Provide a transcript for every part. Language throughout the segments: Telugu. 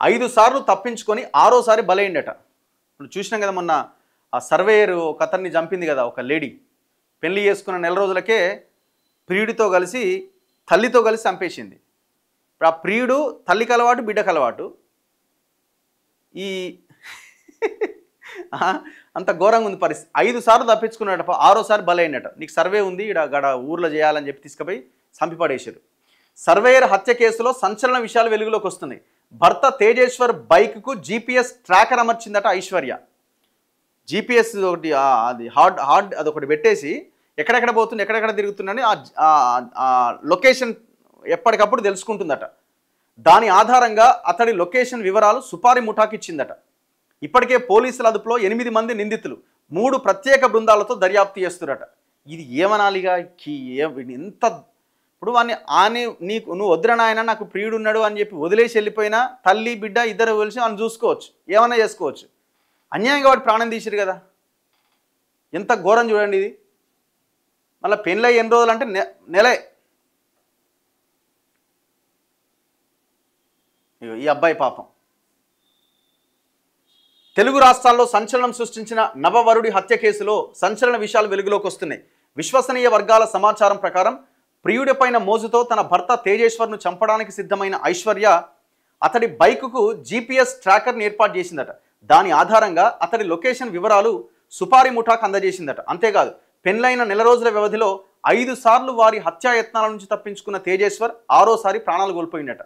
5 సార్లు తప్పించుకొని 6ఓసారి బలైండట. ఇప్పుడు చూసినాం కదా మొన్న ఆ సర్వేయర్ ఒక అతన్ని చంపింది కదా ఒక లేడీ. పెళ్లి చేసుకున్న నెల రోజులకే ప్రియుడితో కలిసి తల్లితో కలిసి చంపేసింది. ఇప్పుడు ఆ ప్రియుడు తల్లికి అలవాటు బిడ్డకు అలవాటు. ఈ అంత ఘోరంగా ఉంది పరిస్థితి. 5 సార్లు తప్పించుకున్నాడట, 6ఓసారి బలైండట. నీకు సర్వే ఉంది ఇక్కడ గడ ఊర్లో చేయాలని చెప్పి తీసుకుపోయి చంపిపడేశారు. సర్వేయర్ హత్య కేసులో సంచలన విషయాలు వెలుగులోకి వస్తున్నాయి. భర్త తేజేశ్వర్ బైక్కు జీపీఎస్ ట్రాకర్ అమర్చిందట ఐశ్వర్య. జీపీఎస్ ఒకటి అది హార్డ్ అదొకటి పెట్టేసి ఎక్కడెక్కడ పోతుంది ఎక్కడెక్కడ తిరుగుతుందని ఆ లొకేషన్ ఎప్పటికప్పుడు తెలుసుకుంటుందట. దాని ఆధారంగా అతడి లొకేషన్ వివరాలు సుపారీ ముఠాకి ఇచ్చిందట. ఇప్పటికే పోలీసుల అదుపులో 8 మంది నిందితులు 3 ప్రత్యేక బృందాలతో దర్యాప్తు చేస్తున్నారట. ఇది ఏమనాలిగా ఎంత ఇప్పుడు వాడిని నువ్వు వద్దురనాయన నాకు ప్రియుడు ఉన్నాడు అని చెప్పి వదిలేసి వెళ్ళిపోయినా తల్లి బిడ్డ ఇద్దరు కలిసి వాళ్ళని చూసుకోవచ్చు, ఏమన్నా చేసుకోవచ్చు. అన్యాయంగా వాడు ప్రాణం తీసిరు కదా, ఎంత ఘోరం చూడండి ఇది. మళ్ళీ పెళ్ళై ఎన్ని రోజులు అంటే నెలే. ఈ అబ్బాయి పాపం. తెలుగు రాష్ట్రాల్లో సంచలనం సృష్టించిన నవవరుడి హత్య కేసులో సంచలన విషయాలు వెలుగులోకి వస్తున్నాయి. విశ్వసనీయ వర్గాల సమాచారం ప్రకారం ప్రియుడిపైన మోజుతో తన భర్త తేజేశ్వర్ను చంపడానికి సిద్ధమైన ఐశ్వర్య అతడి బైకుకు జీపీఎస్ ట్రాకర్ని ఏర్పాటు చేసిందట. దాని ఆధారంగా అతడి లొకేషన్ వివరాలు సుపారీ ముఠాకు అందజేసిందట. అంతేకాదు పెళ్లైన నెల రోజుల వ్యవధిలో 5 సార్లు వారి హత్యాయత్నాల నుంచి తప్పించుకున్న తేజేశ్వర్ 6ఓసారి ప్రాణాలు కోల్పోయిందట.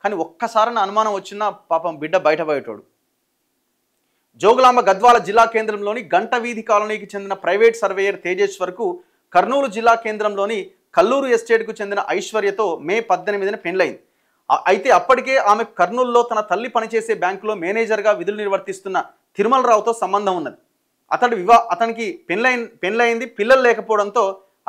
కానీ ఒక్కసారి అనుమానం వచ్చిన పాపం బిడ్డ బయటపోయేటోడు. జోగులాంబ గద్వాల జిల్లా కేంద్రంలోని గంట వీధి కాలనీకి చెందిన ప్రైవేట్ సర్వేయర్ తేజేశ్వర్కు కర్నూలు జిల్లా కేంద్రంలోని కల్లూరు ఎస్టేట్కు చెందిన ఐశ్వర్యతో మే 18న పెళ్లైంది. అయితే అప్పటికే ఆమె కర్నూలులో తన తల్లి పనిచేసే బ్యాంకులో మేనేజర్గా విధులు నిర్వర్తిస్తున్న తిరుమలరావుతో సంబంధం ఉన్నది. అతనికి పెళ్లైంది, పిల్లలు లేకపోవడంతో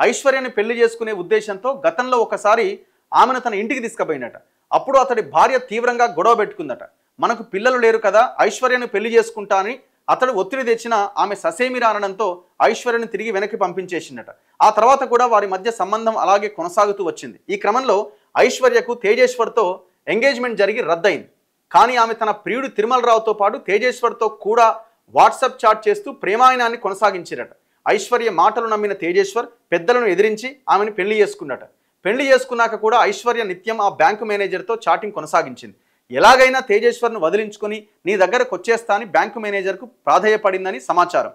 ఐశ్వర్యని పెళ్లి చేసుకునే ఉద్దేశంతో గతంలో ఒకసారి ఆమెను తన ఇంటికి తీసుకుపోయినట. అప్పుడు అతడి భార్య తీవ్రంగా గొడవ పెట్టుకుందట. మనకు పిల్లలు లేరు కదా, ఐశ్వర్యను పెళ్లి చేసుకుంటా అని అతడు ఒత్తిడి తెచ్చిన ఆమె ససేమిరా అనడంతో ఐశ్వర్యను తిరిగి వెనక్కి పంపించేసిందట. ఆ తర్వాత కూడా వారి మధ్య సంబంధం అలాగే కొనసాగుతూ వచ్చింది. ఈ క్రమంలో ఐశ్వర్యకు తేజేశ్వర్తో ఎంగేజ్మెంట్ జరిగి రద్దయింది. కానీ ఆమె తన ప్రియుడు తిరుమలరావుతో పాటు తేజేశ్వర్తో కూడా వాట్సాప్ చాట్ చేస్తూ ప్రేమాయణాన్ని కొనసాగించారట. ఐశ్వర్య మాటలు నమ్మిన తేజేశ్వర్ పెద్దలను ఎదిరించి ఆమెను పెళ్లి చేసుకున్నట. పెళ్లి చేసుకున్నాక కూడా ఐశ్వర్య నిత్యం ఆ బ్యాంకు మేనేజర్తో చాటింగ్ కొనసాగించింది. ఎలాగైనా తేజేశ్వర్ను వదిలించుకొని నీ దగ్గరకు వచ్చేస్తా అని బ్యాంకు మేనేజర్కు ప్రాధేయపడిందని సమాచారం.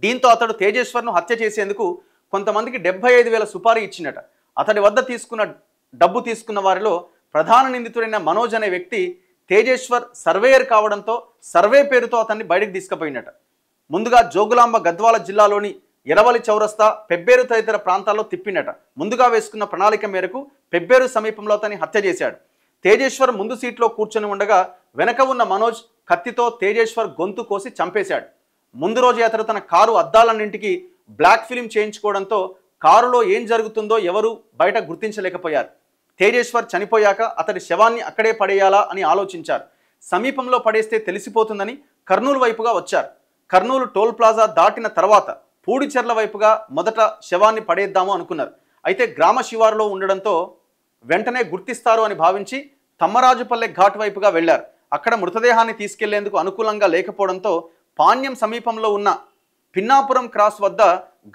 దీంతో అతడు తేజేశ్వర్ను హత్య చేసేందుకు కొంతమందికి 75,000 సుపారీ ఇచ్చినట. అతడి వద్ద డబ్బు తీసుకున్న వారిలో ప్రధాన నిందితుడైన మనోజ్ అనే వ్యక్తి తేజేశ్వర్ సర్వేయర్ కావడంతో సర్వే పేరుతో అతన్ని బయటకు తీసుకుపోయినట. ముందుగా జోగులాంబ గద్వాల జిల్లాలోని ఎరవలి చౌరస్తా, పెబ్బేరు తదితర ప్రాంతాల్లో తిప్పినట. ముందుగా వేసుకున్న ప్రణాళిక మేరకు పెబ్బేరు సమీపంలో అతన్ని హత్య చేశాడు. తేజేశ్వర్ ముందు సీట్లో కూర్చొని ఉండగా వెనక ఉన్న మనోజ్ కత్తితో తేజేశ్వర్ గొంతు కోసి చంపేశాడు. ముందు రోజే అతడు తన కారు అద్దాలన్నింటికి బ్లాక్ ఫిలిం చేయించుకోవడంతో కారులో ఏం జరుగుతుందో ఎవరు బయట గుర్తించలేకపోయారు. తేజేశ్వర్ చనిపోయాక అతడి శవాన్ని అక్కడే పడేయాలా అని ఆలోచించారు. సమీపంలో పడేస్తే తెలిసిపోతుందని కర్నూలు వైపుగా వచ్చారు. కర్నూలు టోల్ ప్లాజా దాటిన తర్వాత పూడిచెర్ల వైపుగా మొదట శవాన్ని పడేద్దాము అనుకున్నారు. అయితే గ్రామ శివారులో ఉండడంతో వెంటనే గుర్తిస్తారు అని భావించి తమ్మరాజుపల్లె ఘాట్ వైపుగా వెళ్లారు. అక్కడ మృతదేహాన్ని తీసుకెళ్లేందుకు అనుకూలంగా లేకపోవడంతో పాణ్యం సమీపంలో ఉన్న పిన్నాపురం క్రాస్ వద్ద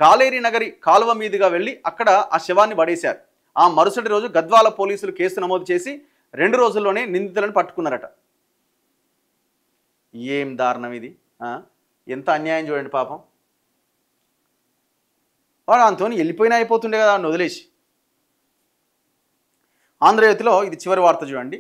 గాలేరి నగరి కాలువ మీదుగా వెళ్లి అక్కడ ఆ శవాన్ని పడేశారు. ఆ మరుసటి రోజు గద్వాల పోలీసులు కేసు నమోదు చేసి 2 రోజుల్లోనే నిందితులను పట్టుకున్నారట. ఏం దారుణం ఇది, ఎంత అన్యాయం చూడండి పాపం. వాడు అంతోని వెళ్ళిపోయినా అయిపోతుండే కదా అని వదిలేసి. ఆంధ్రజ్యోతిలో ఇది చివరి వార్త చూడండి.